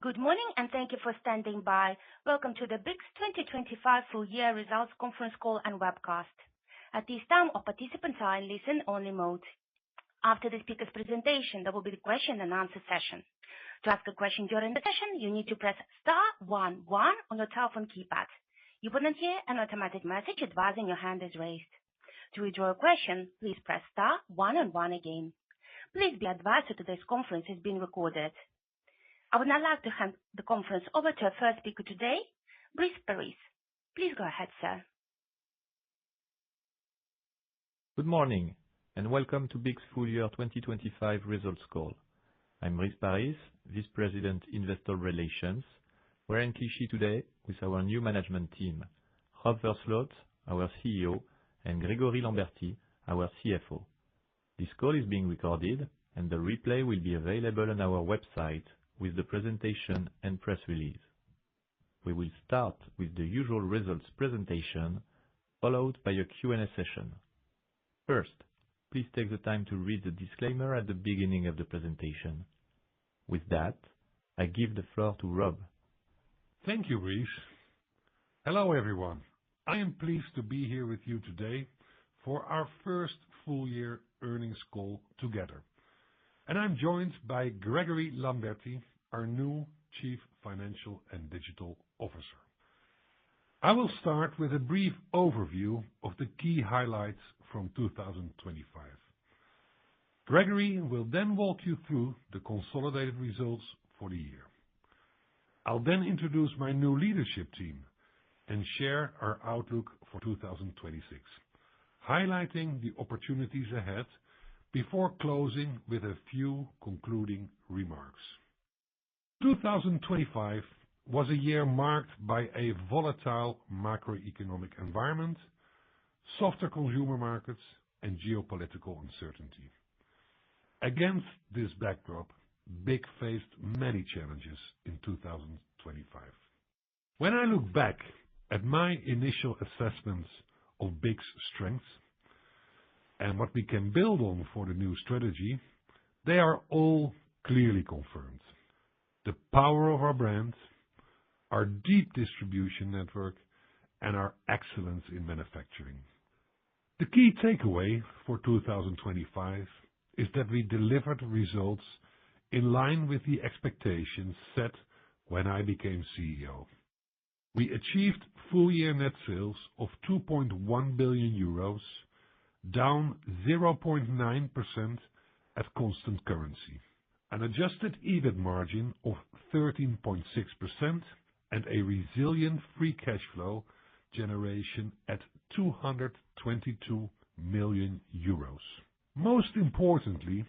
Good morning, and thank you for standing by. Welcome to the BIC's 2025 full year results conference call and webcast. At this time, all participants are in listen-only mode. After the speaker's presentation, there will be the question and answer session. To ask a question during the session, you need to press star 11 on your telephone keypad. You will then hear an automatic message advising your hand is raised. To withdraw a question, please press star 1 again. Please be advised that today's conference is being recorded. I would now like to hand the conference over to our first speaker today, Brice Paris. Please go ahead, sir. Good morning, and welcome to BIC's full year 2025 results call. I'm Brice Paris, Vice President, Investor Relations. We're in Clichy today with our new management team, Rob Versloot, our CEO, and Grégory Lambertie, our CFO. This call is being recorded, and the replay will be available on our website with the presentation and press release. We will start with the usual results presentation, followed by a Q&A session. First, please take the time to read the disclaimer at the beginning of the presentation. With that, I give the floor to Rob. Thank you, Brice. Hello, everyone. I am pleased to be here with you today for our first full year earnings call together. And I'm joined by Grégory Lambertie, our new Chief Financial and Digital Officer. I will start with a brief overview of the key highlights from 2025. Grégory will then walk you through the consolidated results for the year. I'll then introduce my new leadership team and share our outlook for 2026, highlighting the opportunities ahead before closing with a few concluding remarks. 2025 was a year marked by a volatile macroeconomic environment, softer consumer markets, and geopolitical uncertainty. Against this backdrop, BIC faced many challenges in 2025. When I look back at my initial assessments of BIC's strengths and what we can build on for the new strategy, they are all clearly confirmed. The power of our brand, our deep distribution network, and our excellence in manufacturing. The key takeaway for 2025 is that we delivered results in line with the expectations set when I became CEO. We achieved full year net sales of 2.1 billion euros, down 0.9% at constant currency, an adjusted EBIT margin of 13.6%, and a resilient free cash flow generation at 222 million euros. Most importantly,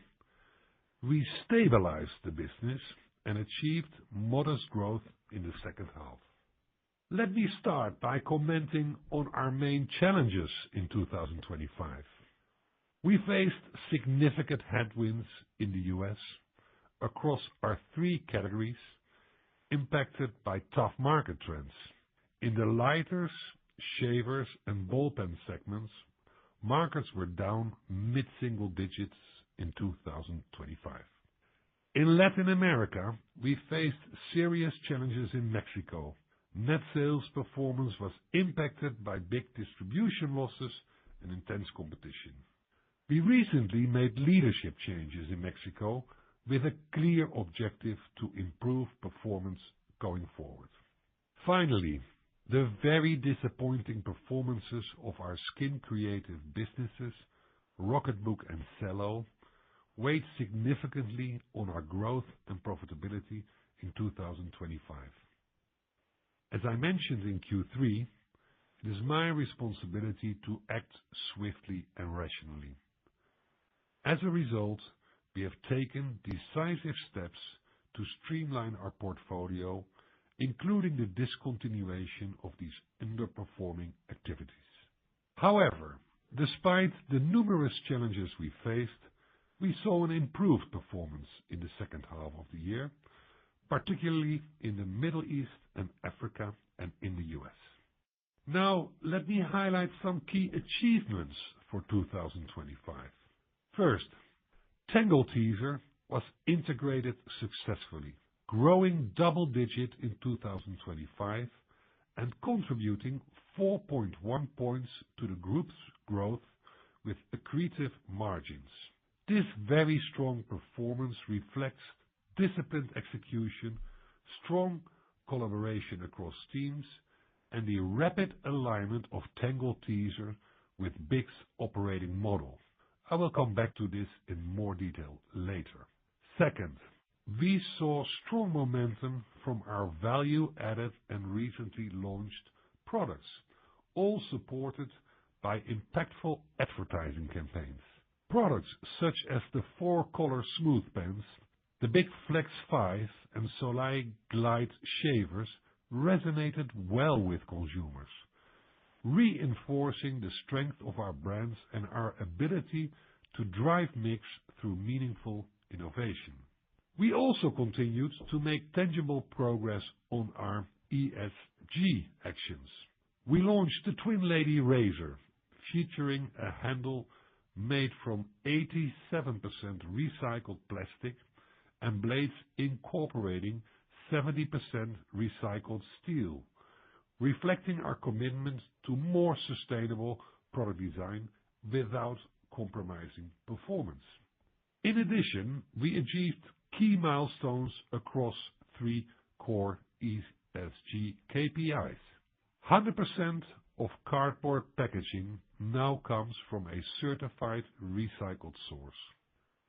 we stabilized the business and achieved modest growth in the second half. Let me start by commenting on our main challenges in 2025. We faced significant headwinds in the US across our three categories, impacted by tough market trends. In the lighters, shavers, and ball pen segments, markets were down mid-single digits in 2025. In Latin America, we faced serious challenges in Mexico. Net sales performance was impacted by big distribution losses and intense competition. We recently made leadership changes in Mexico with a clear objective to improve performance going forward. Finally, the very disappointing performances of our skin creative businesses, Rocketbook and Cello, weighed significantly on our growth and profitability in 2025. As I mentioned in Q3, it is my responsibility to act swiftly and rationally. As a result, we have taken decisive steps to streamline our portfolio, including the discontinuation of these underperforming activities. However, despite the numerous challenges we faced, we saw an improved performance in the second half of the year, particularly in the Middle East and Africa and in the US. Now, let me highlight some key achievements for 2025. First, Tangle Teezer was integrated successfully, growing double-digit in 2025 and contributing 4.1 points to the group's growth with accretive margins. This very strong performance reflects disciplined execution, strong collaboration across teams, and the rapid alignment of Tangle Teezer with BIC's operating model. I will come back to this in more detail later. Second, we saw strong momentum from our value-added and recently launched products, all supported by impactful advertising campaigns. Products such as the 4-color smooth pens, the BIC Flex 5 and Socie Glide shavers resonated well with consumers, reinforcing the strength of our brands and our ability to drive mix through meaningful innovation. We also continued to make tangible progress on our ESG actions. We launched the Twin Lady razor, featuring a handle made from 87% recycled plastic and blades incorporating 70% recycled steel, reflecting our commitment to more sustainable product design without compromising performance. In addition, we achieved key milestones across 3 core ESG KPIs. 100% of cardboard packaging now comes from a certified recycled source.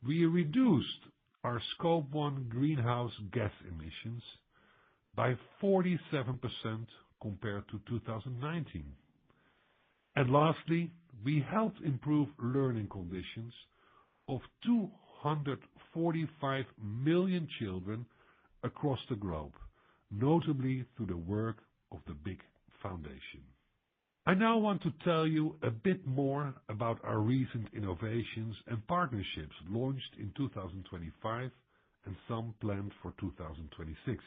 We reduced our Scope 1 greenhouse gas emissions by 47% compared to 2019. And lastly, we helped improve learning conditions of 245 million children across the globe, notably through the work of the BIC Foundation. I now want to tell you a bit more about our recent innovations and partnerships launched in 2025 and some planned for 2026.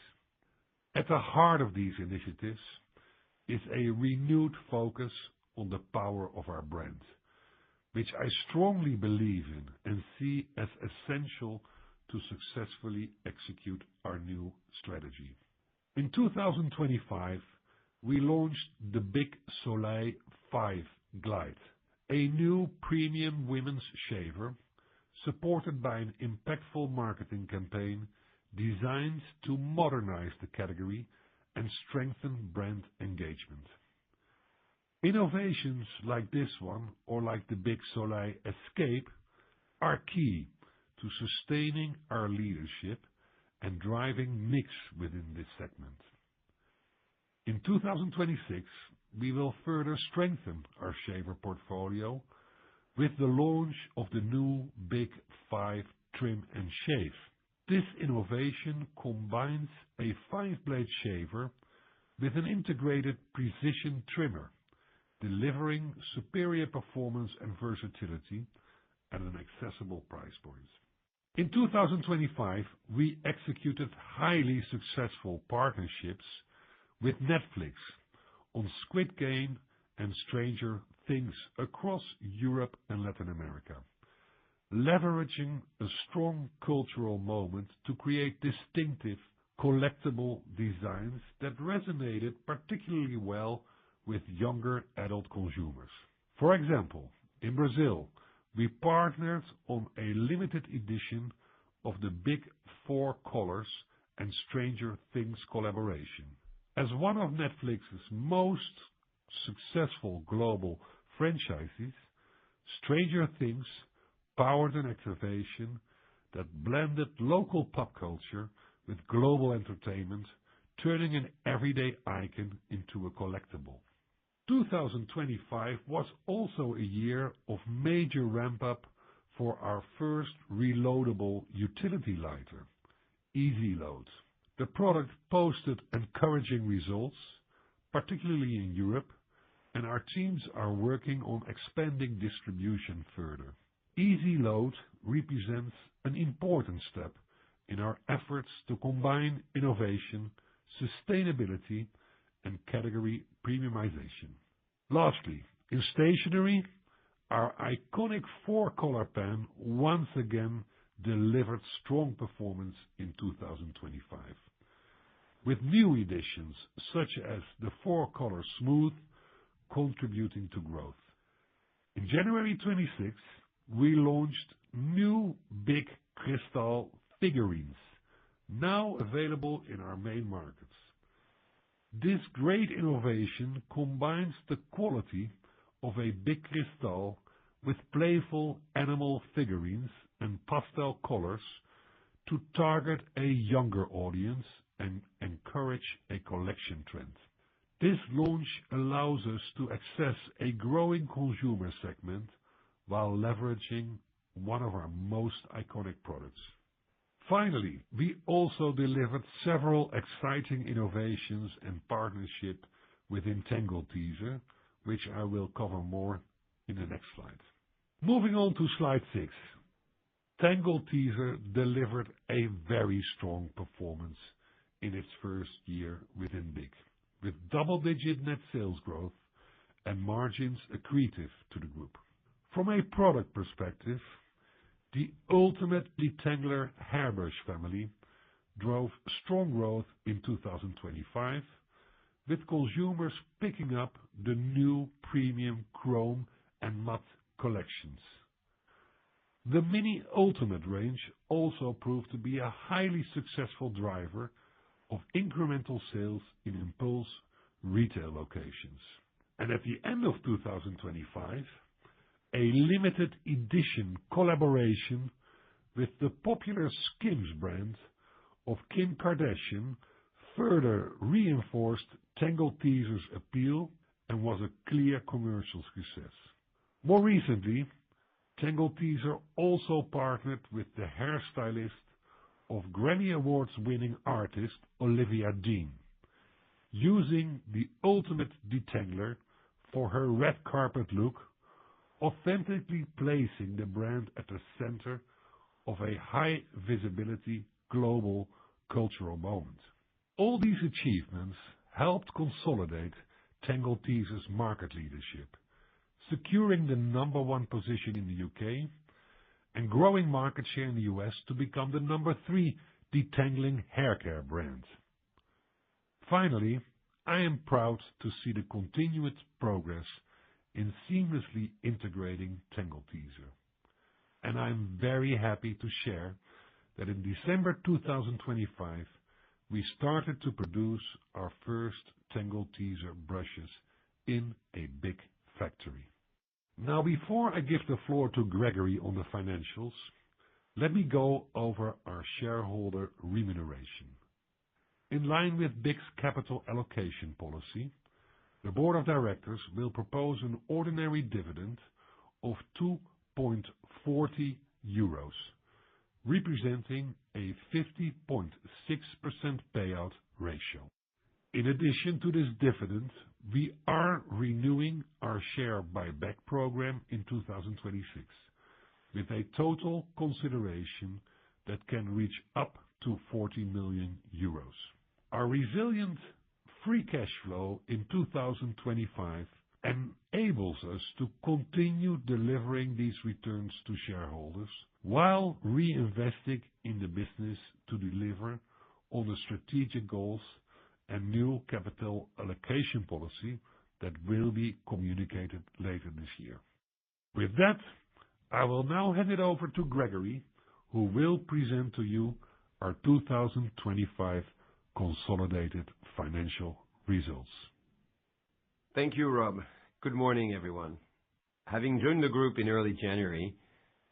At the heart of these initiatives is a renewed focus on the power of our brand, which I strongly believe in and see as essential to successfully execute our new strategy. In 2025, we launched the BIC Soleil 5 Glide, a new premium women's shaver supported by an impactful marketing campaign designed to modernize the category and strengthen brand engagement. Innovations like this one, or like the BIC Soleil Escape, are key to sustaining our leadership and driving mix within this segment. In 2026, we will further strengthen our shaver portfolio with the launch of the new BIC 5 Trim and Shave. This innovation combines a 5-blade shaver with an integrated precision trimmer, delivering superior performance and versatility at an accessible price point. In 2025, we executed highly successful partnerships with Netflix on Squid Game and Stranger Things across Europe and Latin America, leveraging a strong cultural moment to create distinctive collectible designs that resonated particularly well with younger adult consumers. For example, in Brazil, we partnered on a limited edition of the BIC 4 Colors and Stranger Things collaboration. As one of Netflix's most successful global franchises, Stranger Things powered an activation that blended local pop culture with global entertainment, turning an everyday icon into a collectible. 2025 was also a year of major ramp-up for our first reloadable utility lighter, Easy Load. The product posted encouraging results, particularly in Europe, and our teams are working on expanding distribution further. Easy Load represents an important step in our efforts to combine innovation, sustainability, and category premiumization. Lastly, in stationery, our iconic 4-color pen once again delivered strong performance in 2025. with new editions such as the 4-color Smooth contributing to growth. In January 26, we launched new BIC Crystal figurines, now available in our main markets. This great innovation combines the quality of a BIC Crystal with playful animal figurines and pastel colors to target a younger audience and encourage a collection trend. This launch allows us to access a growing consumer segment while leveraging one of our most iconic products. Finally, we also delivered several exciting innovations and partnership within Tangle Teezer, which I will cover more in the next slide. Moving on to slide 6. Tangle Teezer delivered a very strong performance in its first year within BIC, with double-digit net sales growth and margins accretive to the group. From a product perspective, the Ultimate Detangler hairbrush family drove strong growth in 2025, with consumers picking up the new premium chrome and matte collections. The Mini Ultimate range also proved to be a highly successful driver of incremental sales in impulse retail locations. And at the end of 2025, a limited edition collaboration with the popular Skims brand of Kim Kardashian further reinforced Tangle Teezer's appeal and was a clear commercial success. More recently, Tangle Teezer also partnered with the hairstylist of Grammy Awards winning artist Olivia Dean, using the Ultimate Detangler for her red carpet look, authentically placing the brand at the center of a high visibility global cultural moment. All these achievements helped consolidate Tangle Teezer's market leadership, securing the number 1 position in the UK and growing market share in the US to become the number 3 detangling haircare brand. Finally, I am proud to see the continued progress in seamlessly integrating Tangle Teezer, and I'm very happy to share that in December 2025 we started to produce our first Tangle Teezer brushes in a BIC factory. Now, before I give the floor to Gregory on the financials, let me go over our shareholder remuneration. In line with BIC's capital allocation policy, the board of directors will propose an ordinary dividend of 2.40 euros, representing a 50.6% payout ratio. In addition to this dividend, we are renewing our share buyback program in 2026, with a total consideration that can reach up to 40 million euros. Our resilient free cash flow in 2025 enables us to continue delivering these returns to shareholders while reinvesting in the business to deliver on the strategic goals and new capital allocation policy that will be communicated later this year. With that, I will now hand it over to Gregory, who will present to you our 2025 consolidated financial results. Thank you, Rob. Good morning, everyone. Having joined the group in early January,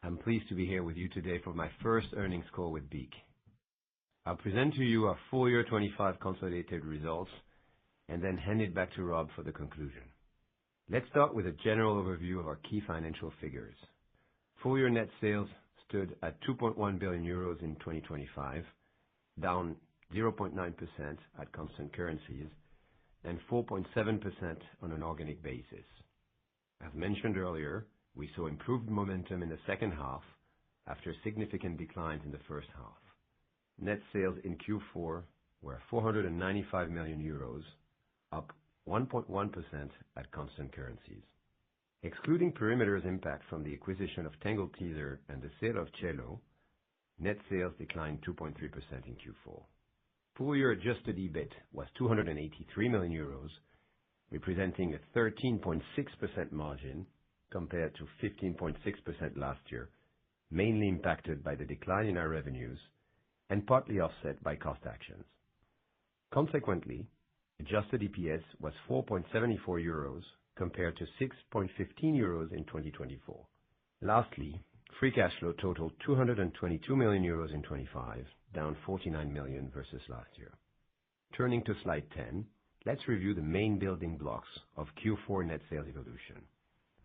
I'm pleased to be here with you today for my first earnings call with BIC. I'll present to you our full year 25 consolidated results and then hand it back to Rob for the conclusion. Let's start with a general overview of our key financial figures. Full year net sales stood at 2.1 billion euros in 2025, down 0.9% at constant currencies and 4.7% on an organic basis. As mentioned earlier, we saw improved momentum in the second half after significant declines in the first half. Net sales in Q4 were 495 million euros, up 1.1% at constant currencies. Excluding perimeter's impact from the acquisition of Tangle Teezer and the sale of Cello, net sales declined 2.3% in Q4. Full-year adjusted EBIT was 283 million euros, representing a 13.6% margin compared to 15.6% last year, mainly impacted by the decline in our revenues and partly offset by cost actions. Consequently, adjusted EPS was 4.74 euros compared to 6.15 euros in 2024. Lastly, free cash flow totaled 222 million euros in 2025, down 49 million versus last year. Turning to slide 10, let's review the main building blocks of Q4 net sales evolution.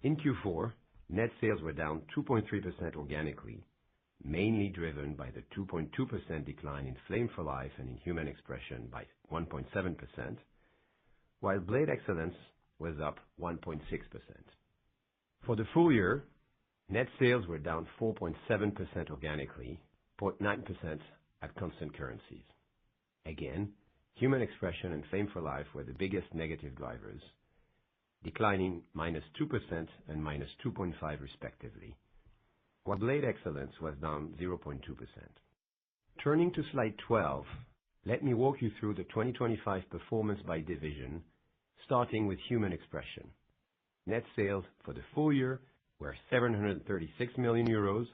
In Q4, net sales were down 2.3% organically, mainly driven by the 2.2% decline in Flame for Life and in Human Expression by 1.7%, while Blade Excellence was up 1.6%. For the full year, net sales were down 4.7% organically, 0.9% at constant currencies. Again, Human Expression and Flame for Life were the biggest negative drivers, declining -2% and -2.5% respectively, while Blade Excellence was down 0.2%. Turning to slide 12, let me walk you through the 2025 performance by division, starting with Human Expression. Net sales for the full year were 736 million euros,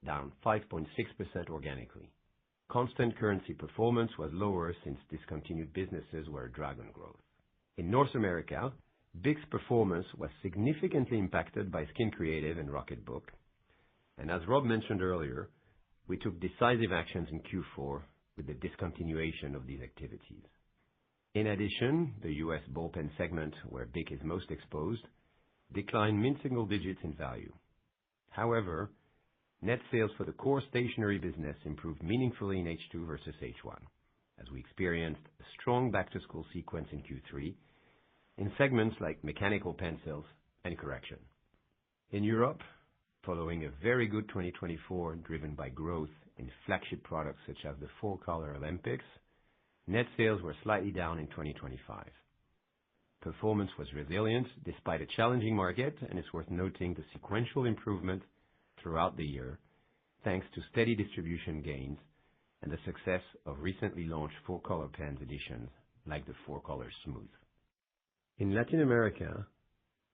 down 5.6% organically. Constant currency performance was lower since discontinued businesses were a drag on growth. In North America, BIC's performance was significantly impacted by Skin Creative and Rocketbook, and as Rob mentioned earlier, we took decisive actions in Q4 with the discontinuation of these activities. In addition, the U.S. ballpen segment, where BIC is most exposed, declined mid-single digits in value. However, net sales for the core stationery business improved meaningfully in H2 versus H1, as we experienced a strong back-to-school sequence in Q3 in segments like mechanical pencils and correction. In Europe, following a very good 2024 driven by growth in flagship products such as the 4-Color Olympics, net sales were slightly down in 2025. Performance was resilient despite a challenging market, and it's worth noting the sequential improvement throughout the year, thanks to steady distribution gains and the success of recently launched 4-Color pens editions like the 4-Color Smooth. In Latin America,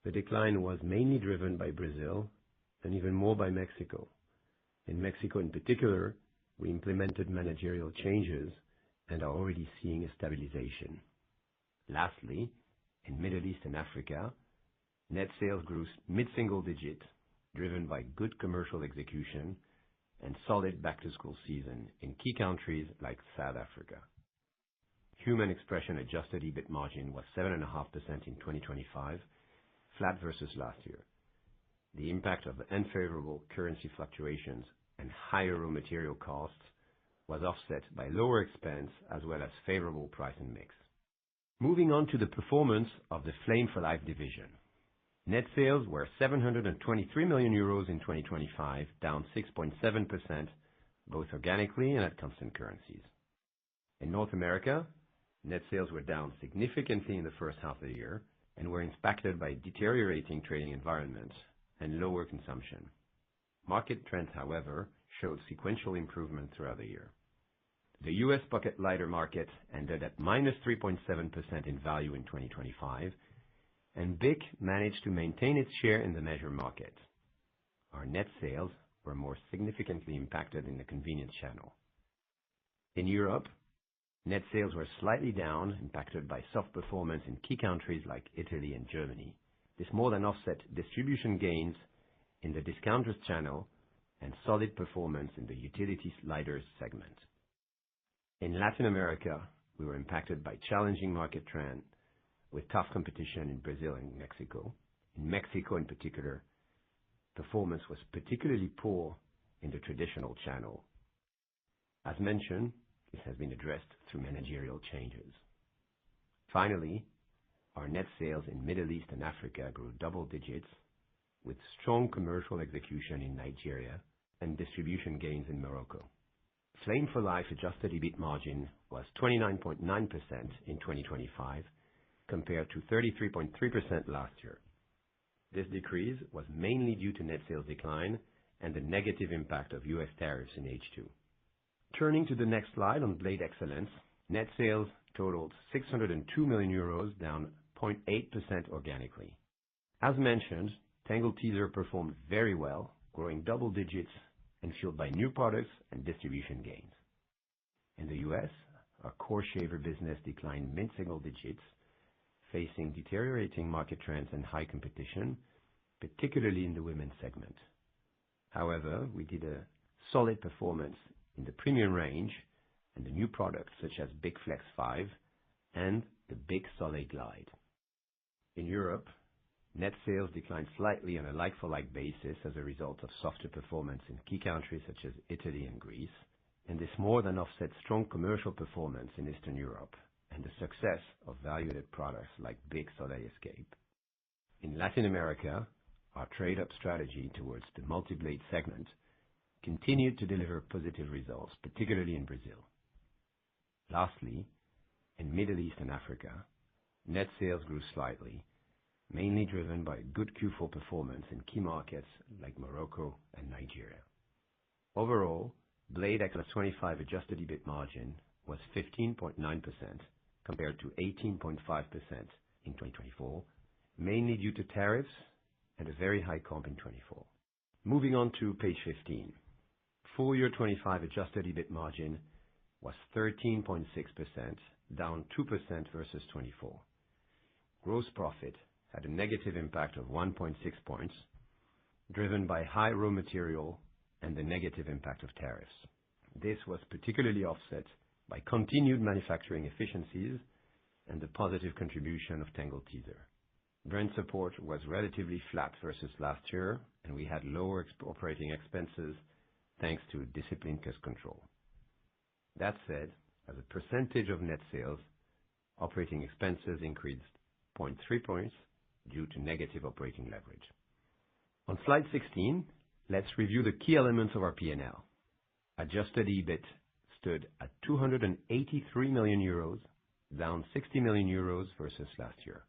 the decline was mainly driven by Brazil and even more by Mexico. In Mexico in particular, we implemented managerial changes and are already seeing a stabilization. Lastly, in Middle East and Africa, net sales grew mid-single digit, driven by good commercial execution and solid back-to-school season in key countries like South Africa. Human Expression adjusted EBIT margin was 7.5% in 2025, flat versus last year. The impact of unfavorable currency fluctuations and higher raw material costs was offset by lower expense as well as favorable price and mix. Moving on to the performance of the Flame for Life division. Net sales were 723 million euros in 2025, down 6.7%, both organically and at constant currencies. In North America, net sales were down significantly in the first half of the year and were impacted by deteriorating trading environments and lower consumption. Market trends, however, showed sequential improvement throughout the year. The U.S. pocket lighter market ended at -3.7% in value in 2025, and BIC managed to maintain its share in the measured market. Our net sales were more significantly impacted in the convenience channel. In Europe, net sales were slightly down, impacted by soft performance in key countries like Italy and Germany. This more than offset distribution gains in the discounters channel and solid performance in the utilities lighters segment. In Latin America, we were impacted by challenging market trend with tough competition in Brazil and Mexico. In Mexico in particular, performance was particularly poor in the traditional channel. As mentioned, this has been addressed through managerial changes. Finally, our net sales in Middle East and Africa grew double digits with strong commercial execution in Nigeria and distribution gains in Morocco. Flame for Life adjusted EBIT margin was 29.9% in 2025 compared to 33.3% last year. This decrease was mainly due to net sales decline and the negative impact of U.S. tariffs in H2. Turning to the next slide on Blade Excellence, Net sales totaled 602 million euros, down 0.8% organically. As mentioned, Tangle Teezer performed very well, growing double digits and fueled by new products and distribution gains. In the US, our core shaver business declined mid-single digits, facing deteriorating market trends and high competition, particularly in the women's segment. However, we did a solid performance in the premium range and the new products such as BIC Flex 5 and the BIC Soleil Glide. In Europe, net sales declined slightly on a like-for-like basis as a result of softer performance in key countries such as Italy and Greece, and this more than offset strong commercial performance in Eastern Europe and the success of value-added products like BIC Soleil Escape. In Latin America, our trade-up strategy towards the multi-blade segment continued to deliver positive results, particularly in Brazil. Lastly, in Middle East and Africa, net sales grew slightly, mainly driven by good Q4 performance in key markets like Morocco and Nigeria. Overall, Blade Excellence 25 adjusted EBIT margin was 15.9% compared to 18.5% in 2024, mainly due to tariffs and a very high comp in 2024. Moving on to page 15. Full year 25 adjusted EBIT margin was 13.6%, down 2% versus 24. Gross profit had a negative impact of 1.6 points, driven by high raw material and the negative impact of tariffs. This was particularly offset by continued manufacturing efficiencies and the positive contribution of Tangle Teezer. Brand support was relatively flat versus last year, and we had lower operating expenses thanks to disciplined cost control. That said, as a percentage of net sales, operating expenses increased 0.3 points due to negative operating leverage. On slide 16, let's review the key elements of our P&L. Adjusted EBIT stood at 283 million euros, down 60 million euros versus last year.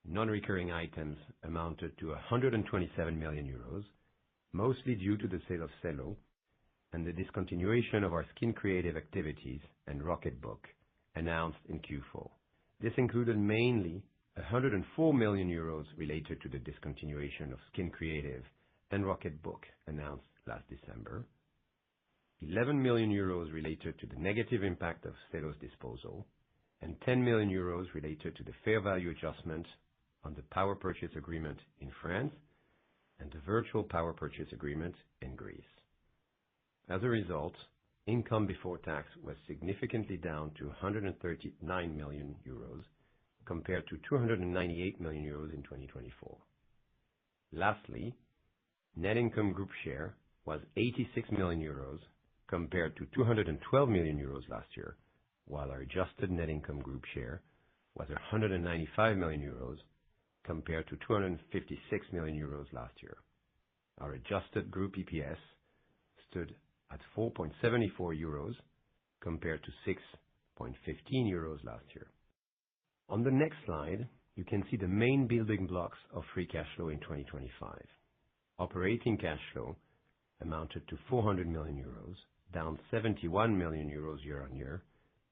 Non-recurring items amounted to 127 million euros, mostly due to the sale of Cello and the discontinuation of our skin creative activities and Rocketbook announced in Q4. This included mainly 104 million euros related to the discontinuation of skin creative and Rocketbook announced last December, 11 million euros related to the negative impact of Cello's disposal, and 10 million euros related to the fair value adjustment on the power purchase agreement in France and the virtual power purchase agreement in Greece. As a result, income before tax was significantly down to 139 million euros compared to 298 million euros in 2024. Lastly, net income group share was 86 million euros compared to 212 million euros last year, while our adjusted net income group share was 195 million euros compared to 256 million euros last year. Our adjusted group EPS stood at 4.74 euros compared to 6.15 euros last year. On the next slide, you can see the main building blocks of free cash flow in 2025. Operating cash flow amounted to 400 million euros, down 71 million euros year-on-year,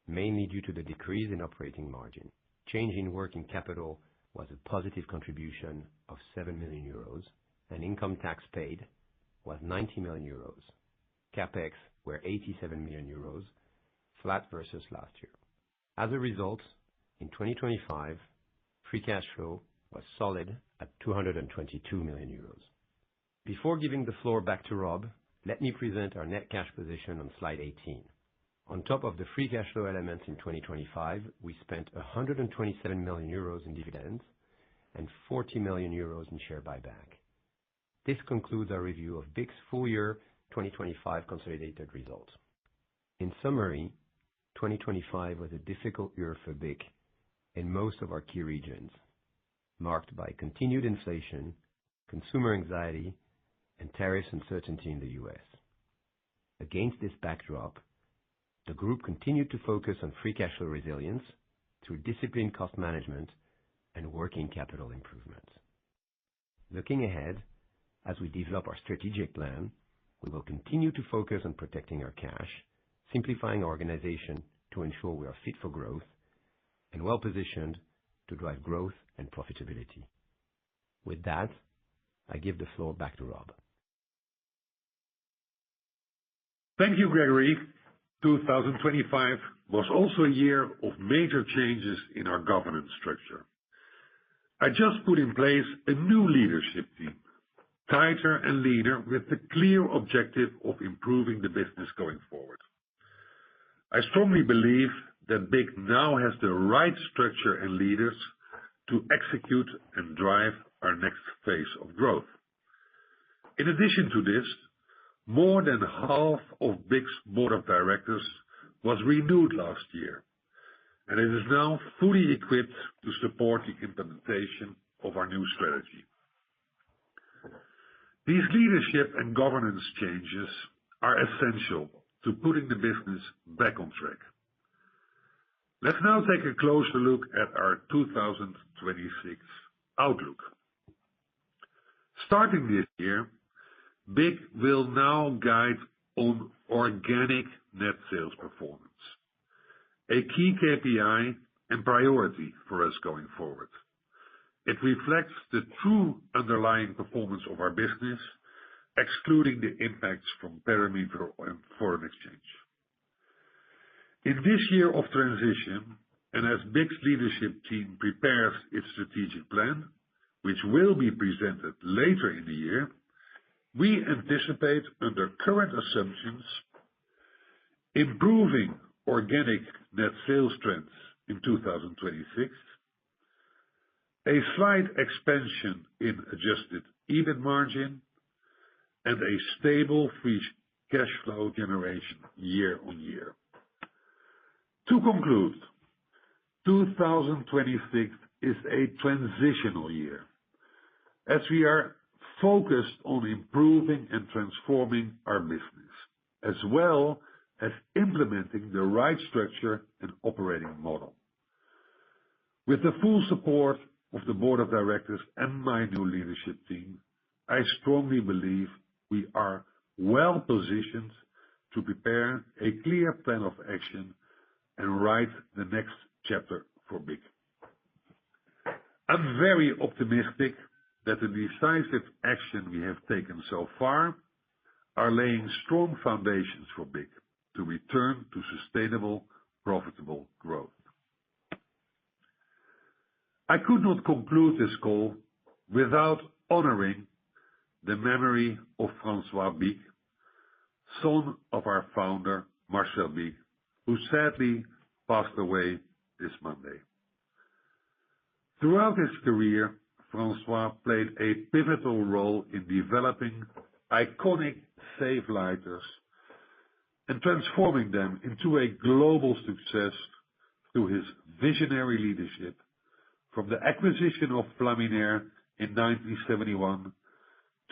mainly due to the decrease in operating margin. Change in working capital was a positive contribution of 7 million euros, and income tax paid was 90 million euros. CapEx were 87 million euros, flat versus last year. As a result, in 2025, free cash flow was solid at 222 million euros. Before giving the floor back to Rob, let me present our net cash position on slide 18. On top of the free cash flow elements in 2025, we spent 127 million euros in dividends and 40 million euros in share buyback. This concludes our review of BIC's full year 2025 consolidated results. In summary, 2025 was a difficult year for BIC in most of our key regions, marked by continued inflation, consumer anxiety, and tariff uncertainty in the US. Against this backdrop, the group continued to focus on free cash flow resilience through disciplined cost management and working capital improvements. Looking ahead, as we develop our strategic plan, we will continue to focus on protecting our cash, simplifying our organization, to ensure we are fit for growth and well-positioned to drive growth and profitability. With that, I give the floor back to Rob. Thank you, Gregory. 2025 was also a year of major changes in our governance structure. I just put in place a new leadership team, tighter and leaner, with the clear objective of improving the business going forward. I strongly believe that BIC now has the right structure and leaders to execute and drive our next phase of growth. In addition to this, more than half of BIC's board of directors was renewed last year, and it is now fully equipped to support the implementation of our new strategy. These leadership and governance changes are essential to putting the business back on track. Let's now take a closer look at our 2026 outlook. Starting this year, BIC will now guide on organic net sales performance, a key KPI and priority for us going forward. It reflects the true underlying performance of our business, excluding the impacts from perimeter and foreign exchange. In this year of transition, and as BIC's leadership team prepares its strategic plan, which will be presented later in the year, we anticipate, under current assumptions, improving organic net sales trends in 2026, a slight expansion in adjusted EBIT margin, and a stable free cash flow generation year-on-year. To conclude, 2026 is a transitional year, as we are focused on improving and transforming our business, as well as implementing the right structure and operating model. With the full support of the board of directors and my new leadership team, I strongly believe we are well positioned to prepare a clear plan of action and write the next chapter for BIC. I'm very optimistic that the decisive action we have taken so far are laying strong foundations for BIC to return to sustainable, profitable growth. I could not conclude this call without honoring the memory of François BIC, son of our founder, Marcel BIC, who sadly passed away this Monday. Throughout his career, François played a pivotal role in developing iconic safe lighters and transforming them into a global success through his visionary leadership, from the acquisition of Flaminaire in 1971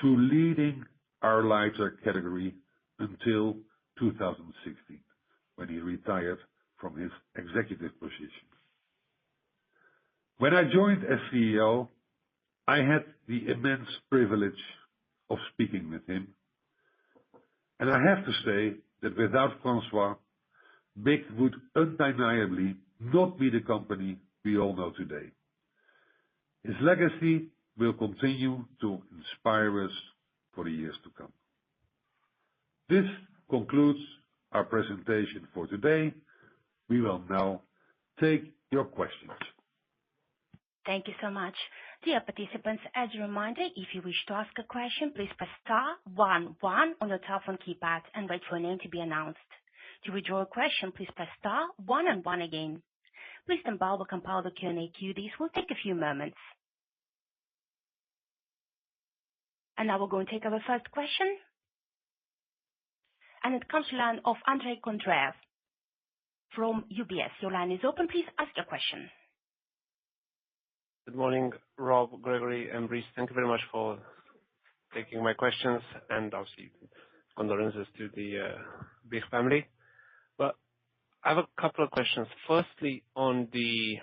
to leading our lighter category until 2016, when he retired from his executive position. When I joined as CEO, I had the immense privilege of speaking with him, and I have to say that without François, BIC would undeniably not be the company we all know today. His legacy will continue to inspire us for the years to come. This concludes our presentation for today. We will now take your questions. Thank you so much. Dear participants, as a reminder, if you wish to ask a question, please press *11 on your telephone keypad and wait for your name to be announced. To withdraw a question, please press *1 and 1 again. Please stand by while we compile the Q&A queue. This will take a few moments. And now we're going to take our first question. And it comes to the line of Andrei Kondreev from UBS. Your line is open. Please ask your question. Good morning, Rob, Gregory, and Brice. Thank you very much for taking my questions, and obviously condolences to the BIC family. But I have a couple of questions. Firstly, on the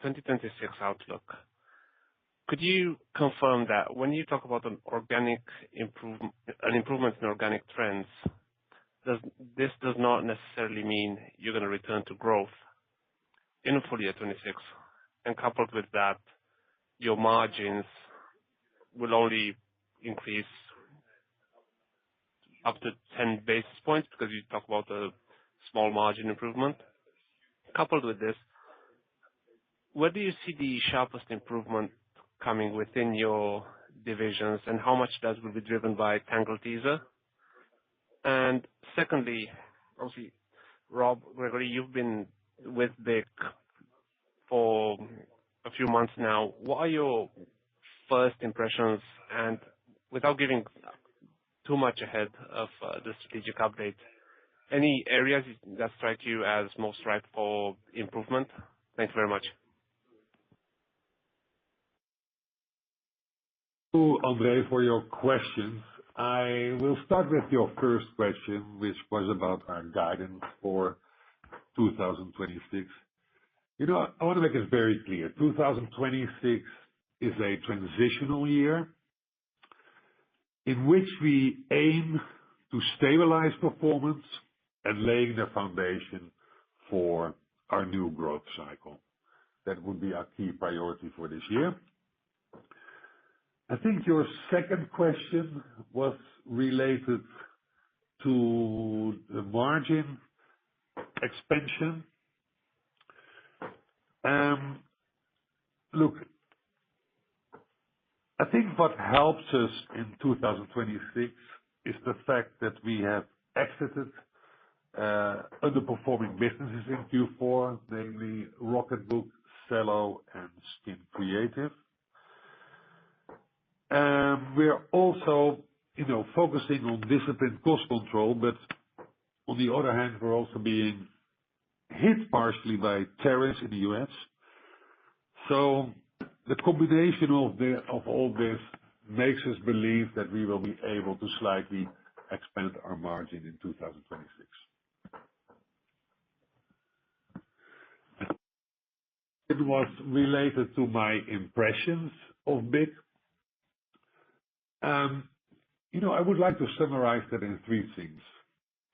2026 outlook, could you confirm that when you talk about an improvement in organic trends, this does not necessarily mean you're going to return to growth in full year 26. And coupled with that, your margins will only increase up to 10 basis points because you talk about a small margin improvement. Coupled with this, where do you see the sharpest improvement coming within your divisions, and how much that will be driven by Tangle Teezer? And secondly, obviously, Rob, Gregory, you've been with BIC for a few months now. What are your first impressions? And without giving too much ahead of the strategic update, any areas that strike you as most ripe for improvement? Thank you very much. Thank you, André, for your questions. I will start with your first question, which was about our guidance for 2026. I want to make it very clear. 2026 is a transitional year in which we aim to stabilize performance and laying the foundation for our new growth cycle. That would be our key priority for this year. I think your second question was related to the margin expansion. Look, I think what helps us in 2026 is the fact that we have exited underperforming businesses in Q4, namely Rocketbook, Cello, and Skin Creative. We're also, focusing on disciplined cost control, but on the other hand, we're also being hit partially by tariffs in the U.S. So the combination of all this makes us believe that we will be able to slightly expand our margin in 2026. It was related to my impressions of BIC. I would like to summarize that in three things.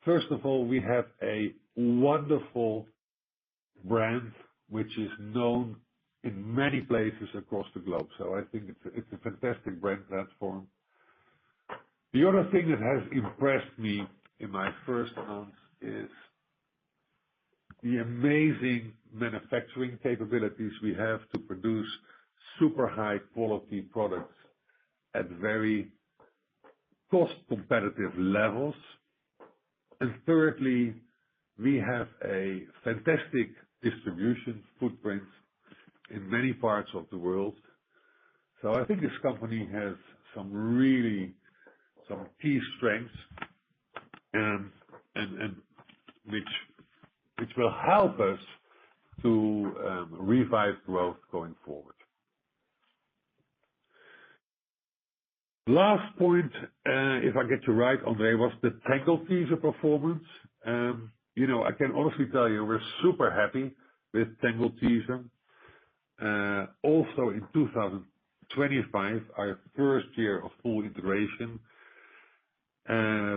First of all, we have a wonderful brand which is known in many places across the globe. So I think it's a fantastic brand platform. The other thing that has impressed me in my first month is the amazing manufacturing capabilities we have to produce super high quality products at very cost competitive levels. And thirdly, we have a fantastic distribution footprint in many parts of the world. So I think this company has some key strengths and which will help us to revive growth going forward. Last point, if I get you right, André, was the Tangle Teezer performance. I can honestly tell you we're super happy with Tangle Teezer. Also in 2025, our first year of full integration,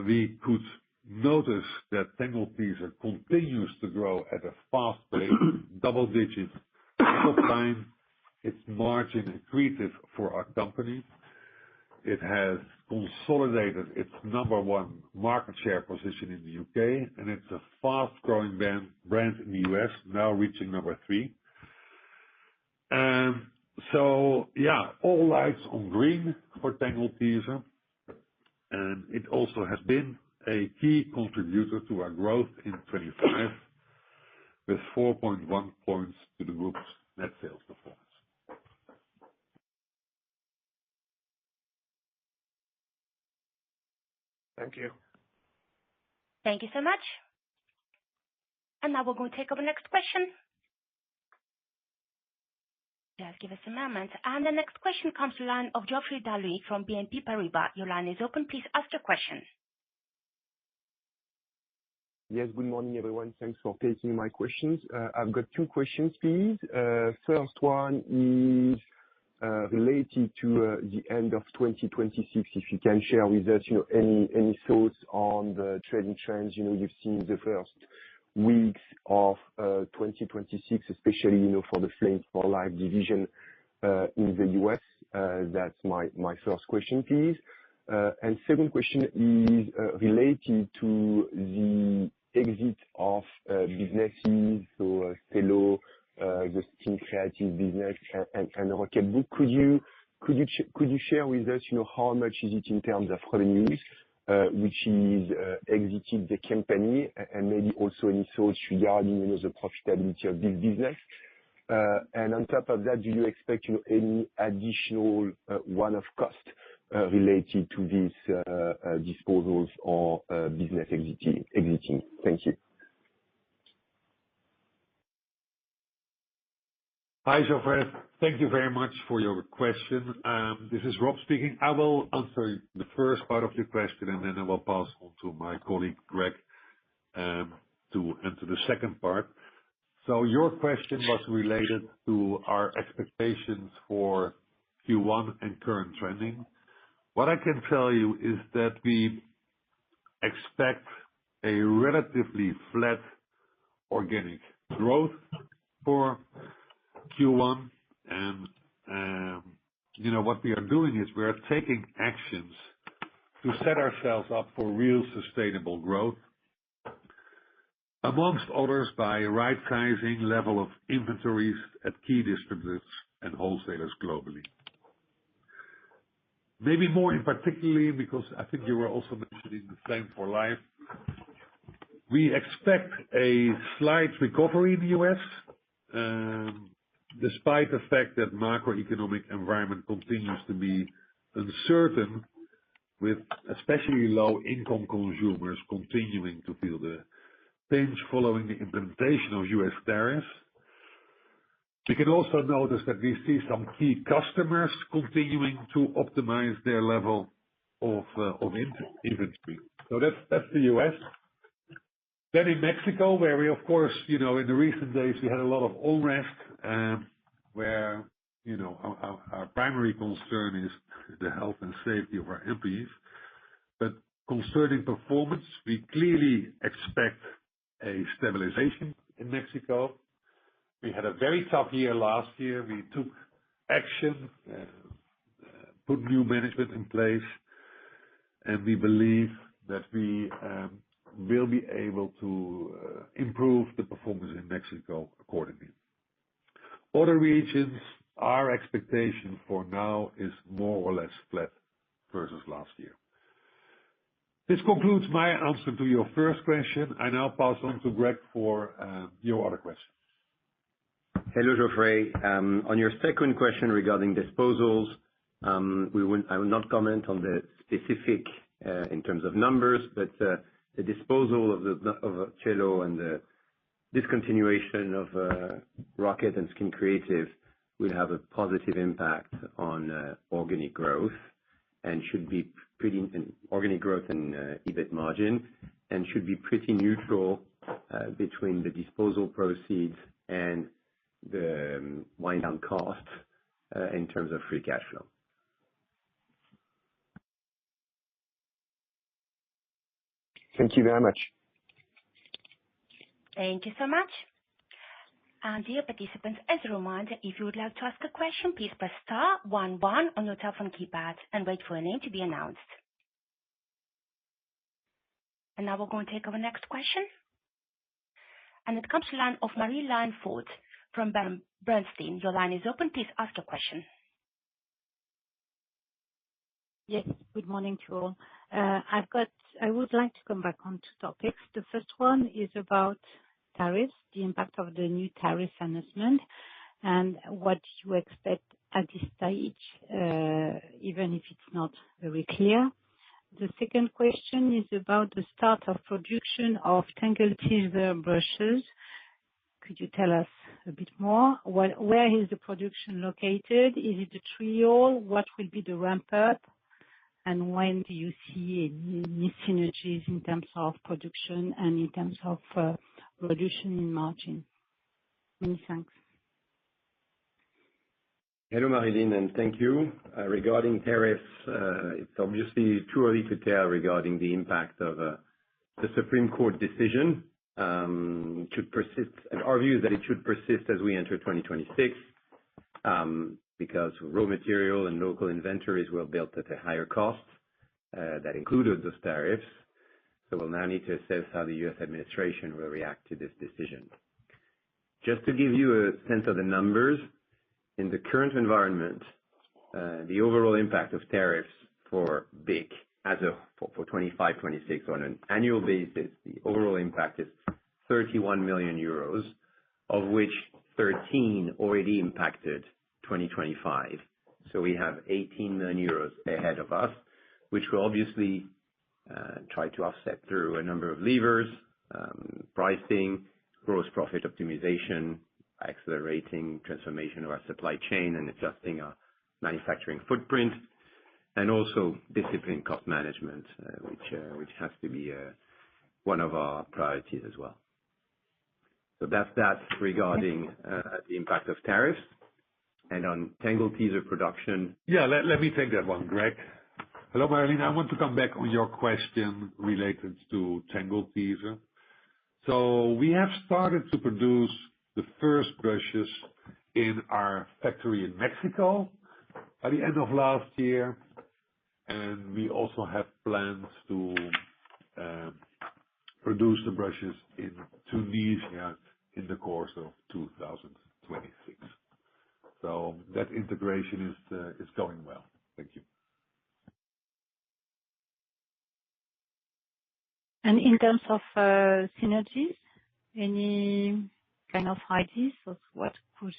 we could notice that Tangle Teezer continues to grow at a fast pace, double digits top line. It's margin accretive for our company. It has consolidated its number one market share position in the UK, and it's a fast-growing brand in the US, now reaching number 3. So, all lights on green for Tangle Teezer, and it also has been a key contributor to our growth in 25, with 4.1 points to the group's net sales performance. Thank you. Thank you so much. And now we're going to take our next question. Just give us a moment. And the next question comes to the line of Geoffrey D'Alui from BNP Paribas. Your line is open. Please ask your question. Yes, good morning, everyone. Thanks for taking my questions. I've got two questions, please. First one is, related to the end of 2026, if you can share with us, any thoughts on the trading trends, you've seen the first weeks of 2026, especially, for the Flame for Life division in the U.S. That's my first question, please. And second question is related to the exit of businesses, so Cello, the Skin Creative business, and Rocketbook. Could you share with us, how much is it in terms of revenues, which is exited the company, and maybe also any thoughts regarding, the profitability of this business? And on top of that, do you expect, any additional one-off cost related to these disposals or business exiting? Thank you. Hi, Geoffrey. Thank you very much for your question. This is Rob speaking. I will answer the first part of your question, and then I will pass on to my colleague, Greg, to answer the second part. So your question was related to our expectations for Q1 and current trending. What I can tell you is that we expect a relatively flat organic growth for Q1, and what we are doing is we are taking actions to set ourselves up for real sustainable growth, amongst others by right-sizing level of inventories at key distributors and wholesalers globally. Maybe more in particularly, because I think you were also mentioning the Flame for Life, we expect a slight recovery in the U.S., despite the fact that macroeconomic environment continues to be uncertain, with especially low-income consumers continuing to feel the pinch following the implementation of U.S. tariffs. We can also notice that we see some key customers continuing to optimize their level of inventory. So that's the U.S. Then in Mexico, where we, of course, in the recent days, we had a lot of unrest, where, our primary concern is the health and safety of our employees. But concerning performance, we clearly expect a stabilization in Mexico. We had a very tough year last year. We took action, put new management in place, and we believe that we will be able to improve the performance in Mexico accordingly. Other regions, our expectation for now is more or less flat versus last year. This concludes my answer to your first question. I now pass on to Greg for your other question. Hello, Geoffrey. On your second question regarding disposals, I will not comment on the specific in terms of numbers, but the disposal of Cello and the discontinuation of Rocket and Skin Creative will have a positive impact on organic growth, and should be organic growth and EBIT margin, and should be pretty neutral between the disposal proceeds and the wind down costs in terms of free cash flow. Thank you very much. Thank you so much. And dear participants, as a reminder, if you would like to ask a question, please press star 11 on your telephone keypad and wait for your name to be announced. And now we're going to take our next question. And it comes to the line of Marie-Line Fort from Bernstein. Your line is open. Please ask your question. Yes, good morning to all. I would like to come back on two topics. The first one is about tariffs, the impact of the new tariff announcement, and what you expect at this stage, even if it's not very clear. The second question is about the start of production of Tangle Teezer brushes. Could you tell us a bit more? Where is the production located? Is it a trio? What will be the ramp up? And when do you see any synergies in terms of production and in terms of reduction in margin? Many thanks. Hello, Marilyn, and thank you. Regarding tariffs, it's obviously too early to tell regarding the impact of the Supreme Court decision. Should persist, and our view is that it should persist as we enter 2026, because raw material and local inventories were built at a higher cost that included those tariffs. So we'll now need to assess how the U.S. administration will react to this decision. Just to give you a sense of the numbers, in the current environment, the overall impact of tariffs for BIC for 25-26 on an annual basis, the overall impact is 31 million euros, of which 13 already impacted 2025. So we have 18 million euros ahead of us, which will obviously try to offset through a number of levers, pricing, gross profit optimization, accelerating transformation of our supply chain and adjusting our manufacturing footprint, and also disciplined cost management, which has to be one of our priorities as well. So that's that regarding the impact of tariffs. And on Tangle teaser production. Yeah, let me take that one, Greg. Hello, Marilyn. I want to come back on your question related to Tangle teaser. So we have started to produce the first brushes in our factory in Mexico by the end of last year, and we also have plans to produce the brushes in Tunisia in the course of 2026. So that integration is going well. Thank you. And in terms of synergies, any kind of ideas of what could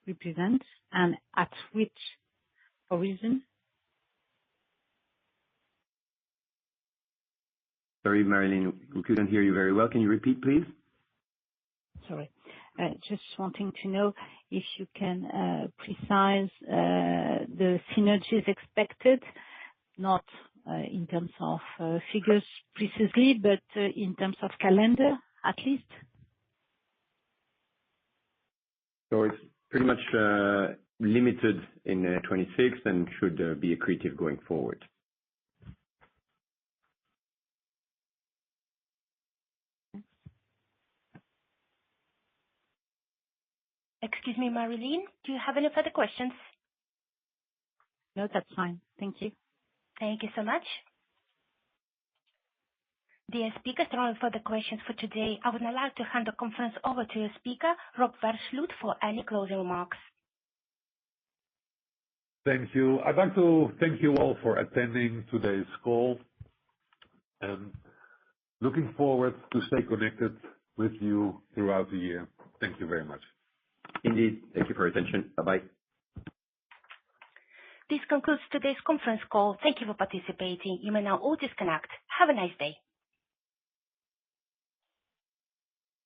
represent and at which horizon? Sorry, Marilyn, we couldn't hear you very well. Can you repeat, please? Sorry. Just wanting to know if you can precise the synergies expected, not in terms of figures precisely, but in terms of calendar, at least. So it's pretty much limited in 26 and should be accretive going forward. Excuse me, Marilyn, do you have any further questions? No, that's fine. Thank you. Thank you so much. Dear speakers, there are no further questions for today. I would now like to hand the conference over to your speaker, Rob Versloot, for any closing remarks. Thank you. I'd like to thank you all for attending today's call, and looking forward to stay connected with you throughout the year. Thank you very much. Indeed. Thank you for your attention. Bye-bye. This concludes today's conference call. Thank you for participating. You may now all disconnect. Have a nice day.